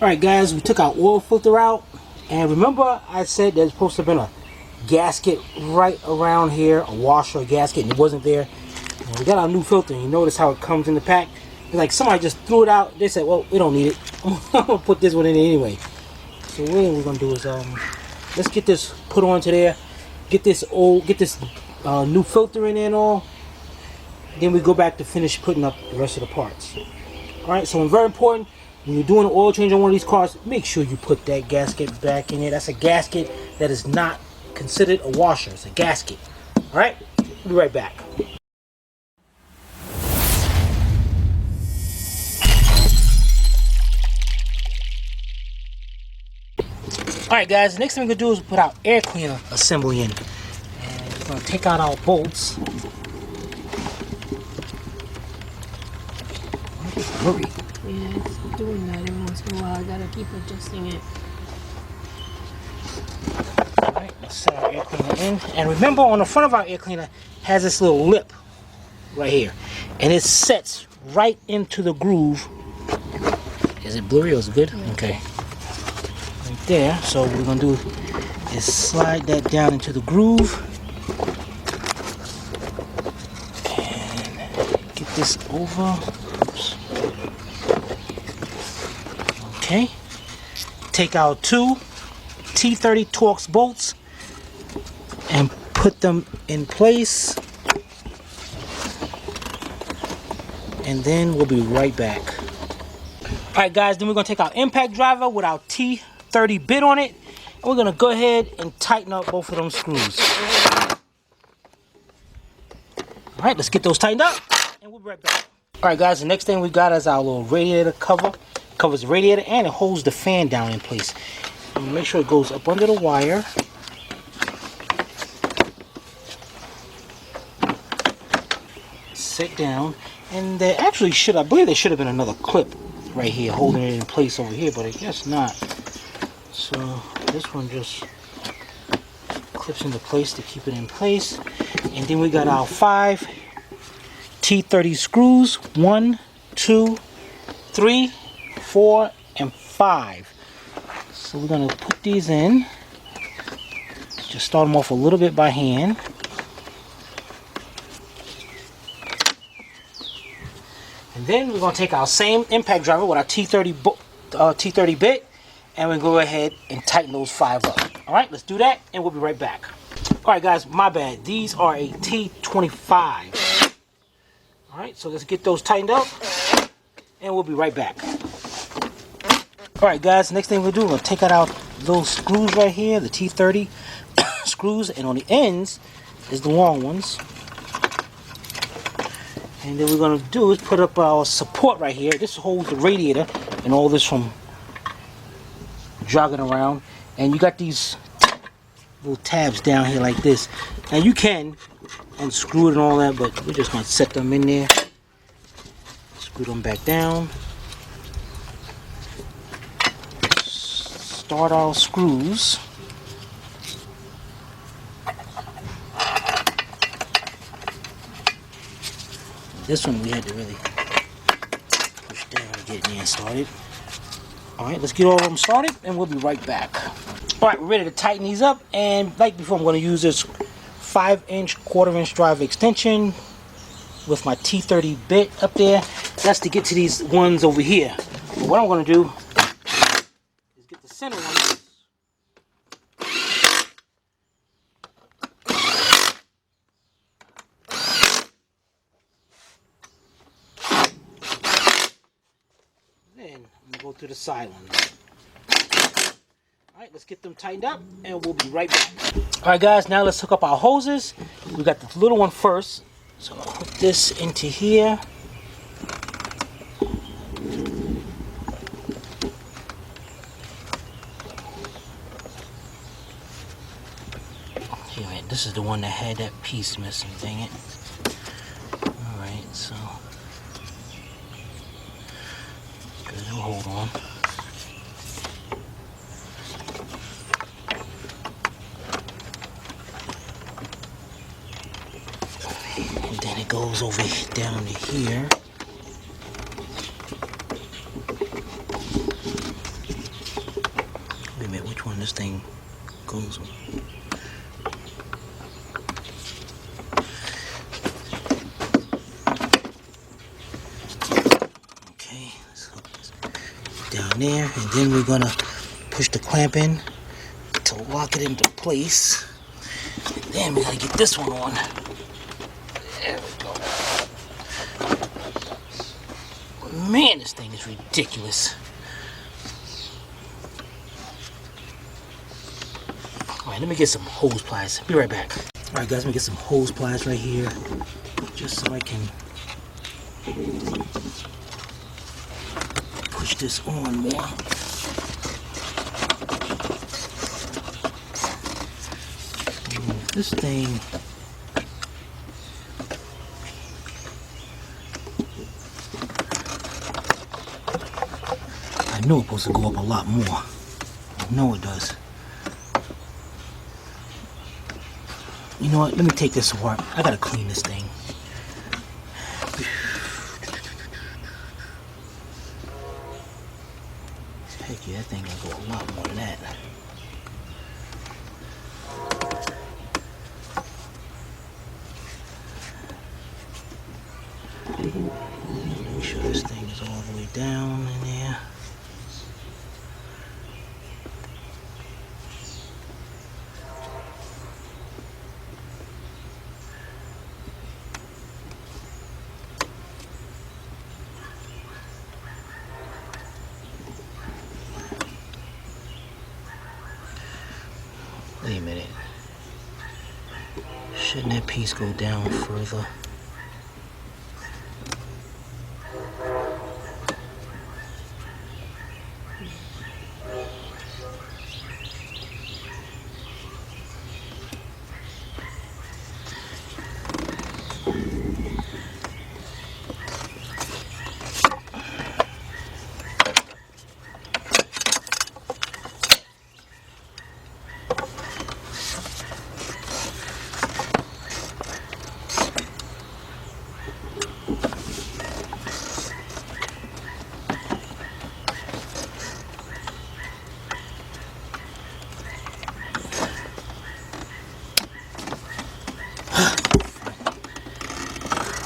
Alright guys, we took our oil filter out, and remember I said there's supposed to have been a gasket right around here, a washer, a gasket, and it wasn't there. And we got our new filter, and you notice how it comes in the pack. It's like somebody just threw it out. They said, well, we don't need it. I'm gonna put this one in anyway. So what we're gonna do is let's get this put onto there, get this new filter in there and all. Then we go back to finish putting up the rest of the parts. Alright, so very important, when you're doing an oil change on one of these cars, make sure you put that gasket back in there. That's a gasket that is not considered a washer. It's a gasket. Alright, we'll be right back. Alright guys, the next thing we're going to do is put our air cleaner assembly in. And we're going to take out our bolts. Hurry. Yeah, it's doing that every once in a while. I gotta keep adjusting it. Alright, let's set our air cleaner in. And remember, on the front of our air cleaner has this little lip right here. And it sets right into the groove. Is it blurry or is it good? Yeah. Okay. Right there. So what we're going to do is slide that down into the groove. And get this over. Oops. Okay, take out two T30 Torx bolts and put them in place, and then we'll be right back. Alright guys, then we're going to take our impact driver with our T30 bit on it, and we're going to go ahead and tighten up both of them screws. Alright, let's get those tightened up, and we'll be right back. Alright guys, the next thing we got is our little radiator cover. Covers the radiator and it holds the fan down in place. And make sure it goes up under the wire. Sit down, and there actually I believe there should have been another clip right here holding it in place over here, but I guess not. So this one just clips into place to keep it in place. And then we got our 5 T30 screws. 1, 2, 3, 4, and 5. So we're going to put these in. Just start them off a little bit by hand. And then we're going to take our same impact driver with our T30 bit, and we'll go ahead and tighten those 5 up. Alright, let's do that, and we'll be right back. Alright guys, my bad. These are a T25. Alright, so let's get those tightened up, and we'll be right back. Alright guys, next thing we'll do, we're going to take out those screws right here, the T30 screws, and on the ends is the long ones. And then we're going to do is put up our support right here. This holds the radiator and all this from jogging around. And you got these little tabs down here like this. Now you can unscrew it and all that, but we're just going to set them in there. Screw them back down. Start our screws. This one we had to really push down to get it in and started. Alright, let's get all of them started and we'll be right back. Alright, we're ready to tighten these up, and like before, I'm going to use this 5-inch, 1/4-inch drive extension with my T30 bit up there. That's to get to these ones over here. But what I'm going to do is get the center one. Then I'm going to go to the side ones. Alright, let's get them tightened up and we'll be right back. Alright guys, now let's hook up our hoses. We got the little one first. So I'll put this into here. Here, this is the one that had that piece missing, dang it. Alright, so good, it'll hold on. And then it goes over down to here. this thing goes. Okay, let's hook this down there, and then we're gonna push the clamp in to lock it into place. And then we gotta get this one on. There we go. Man, this thing is ridiculous. Alright, let me get some hose pliers. Be right back. Alright guys, let me get some hose pliers right here. Just so I can push this on more. This thing, I know it's supposed to go up a lot more. I know it does. You know what? Let me take this apart. I gotta clean this thing. Heck yeah, that thing gonna go a lot more than that. Make sure this thing is all the way down in there. Wait a minute. Shouldn't that piece go down further?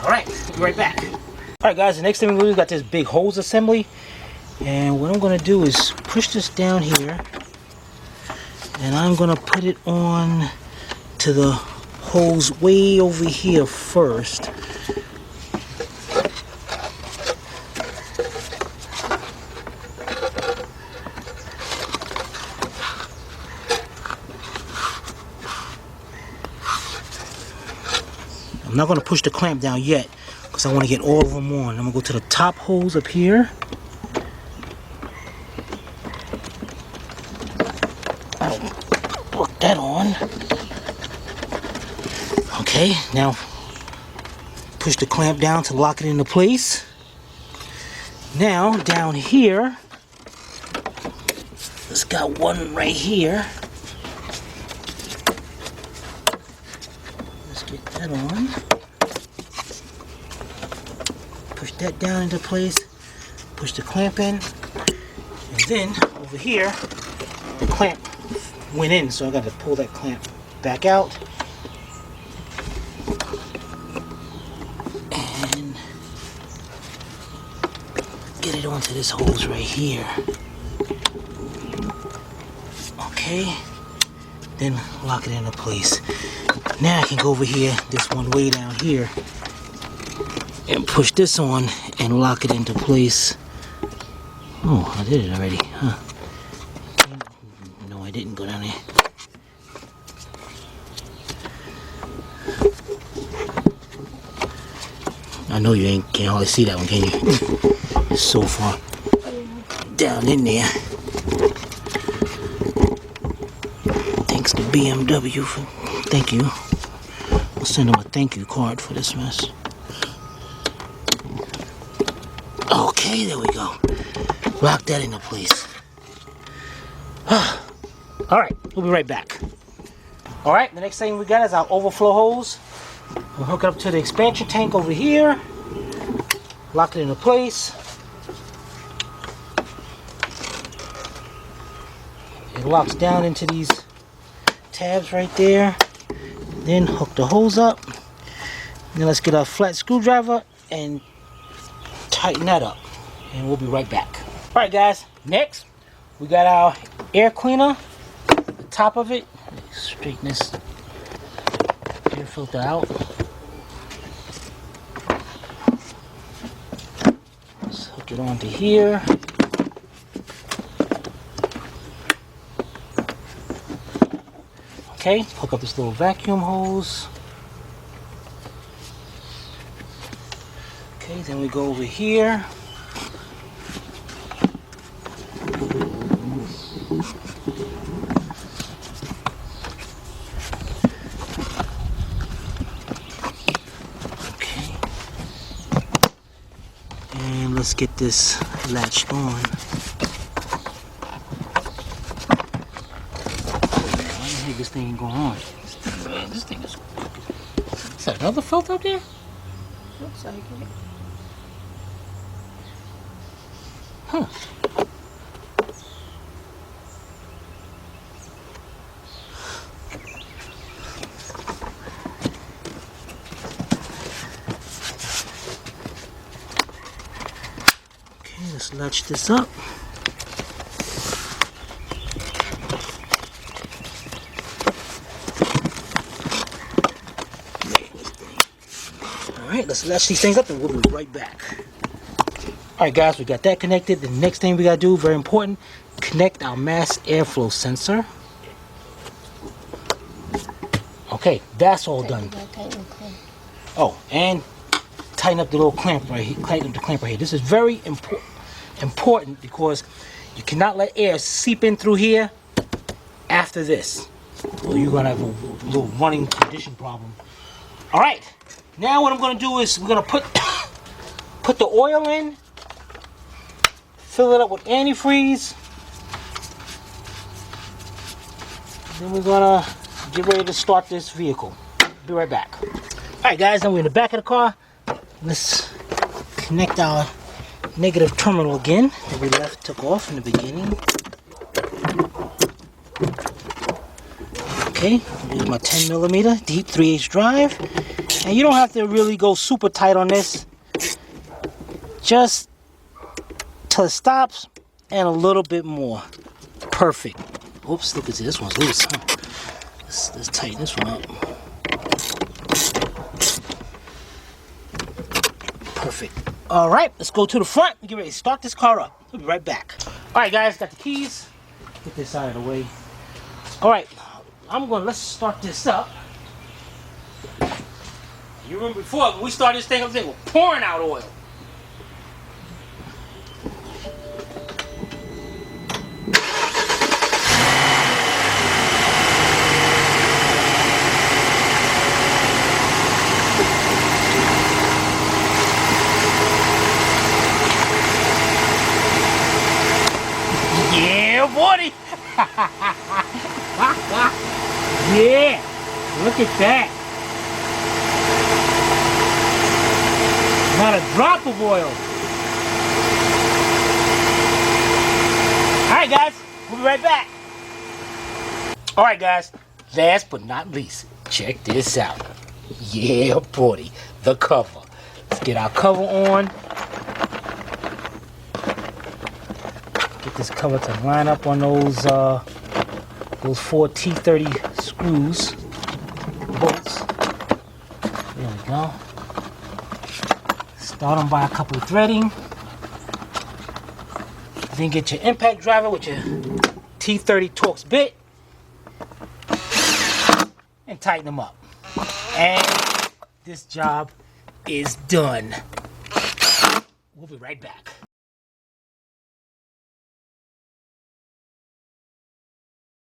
Alright, be right back. Alright guys, the next thing we're going to do is got this big hose assembly. And what I'm going to do is push this down here. And I'm going to put it on to the hose way over here first. I'm not going to push the clamp down yet because I want to get all of them on. I'm going to go to the top hose up here. I'll hook that on. Okay, now push the clamp down to lock it into place. Now down here, it's got one right here. Let's get that on. Push that down into place. Push the clamp in. And then over here, the clamp went in, so I got to pull that clamp back out. And get it onto this hose right here. Okay. Then lock it into place. Now I can go over here, this one way down here, and push this on and lock it into place. Oh, I did it already, huh? No, I didn't go down there. I know you can't hardly see that one, can you? It's so far down in there. Thanks to BMW for, thank you. I'll send them a thank you card for this mess. Okay, there we go. Lock that into place. Alright, we'll be right back. Alright, the next thing we got is our overflow hose. We'll hook it up to the expansion tank over here. Lock it into place. And locks down into these tabs right there. Then hook the hose up. Then let's get a flat screwdriver and tighten that up. And we'll be right back. Alright guys, next we got our air cleaner. The top of it. Straighten this air filter out. Let's hook it onto here. Okay, hook up this little vacuum hose. Okay, then we go over here. Okay. And let's get this latched on. This thing ain't going on. Man, this thing is. Is that another filter up there? Looks like it. Huh. Okay, let's latch this up. Alright, let's latch these things up and we'll be right back. Alright guys, we got that connected. The next thing we gotta do, very important, connect our mass airflow sensor. Okay, that's all done. Oh, and tighten up the little clamp right here. Tighten up the clamp right here. This is very important because you cannot let air seep in through here after this, or you're gonna have a little running condition problem. Alright. Now what I'm going to do is we're going to put the oil in, fill it up with antifreeze, then we're going to get ready to start this vehicle. Be right back. Alright guys, now we're in the back of the car. Let's connect our negative terminal again that we took off in the beginning. Okay, here's my 10mm deep 3/8 drive. And you don't have to really go super tight on this. Just till it stops and a little bit more. Perfect. Oops, look at this one's loose. Huh? Let's tighten this one up. Perfect. Alright, let's go to the front and get ready to start this car up. We'll be right back. Alright guys, got the keys. Get this out of the way. Alright, let's start this up. You remember before, when we started this thing up there, we're pouring out oil. Yeah, buddy! Yeah! Look at that! Not a drop of oil. Alright guys, we'll be right back. Alright guys, last but not least, check this out. Yeah, buddy, the cover. Let's get our cover on. Get this cover to line up on those 4 T30 screws, bolts. There we go. Start them by a couple of threading. Then get your impact driver with your T30 Torx bit and tighten them up. And this job is done. We'll be right back.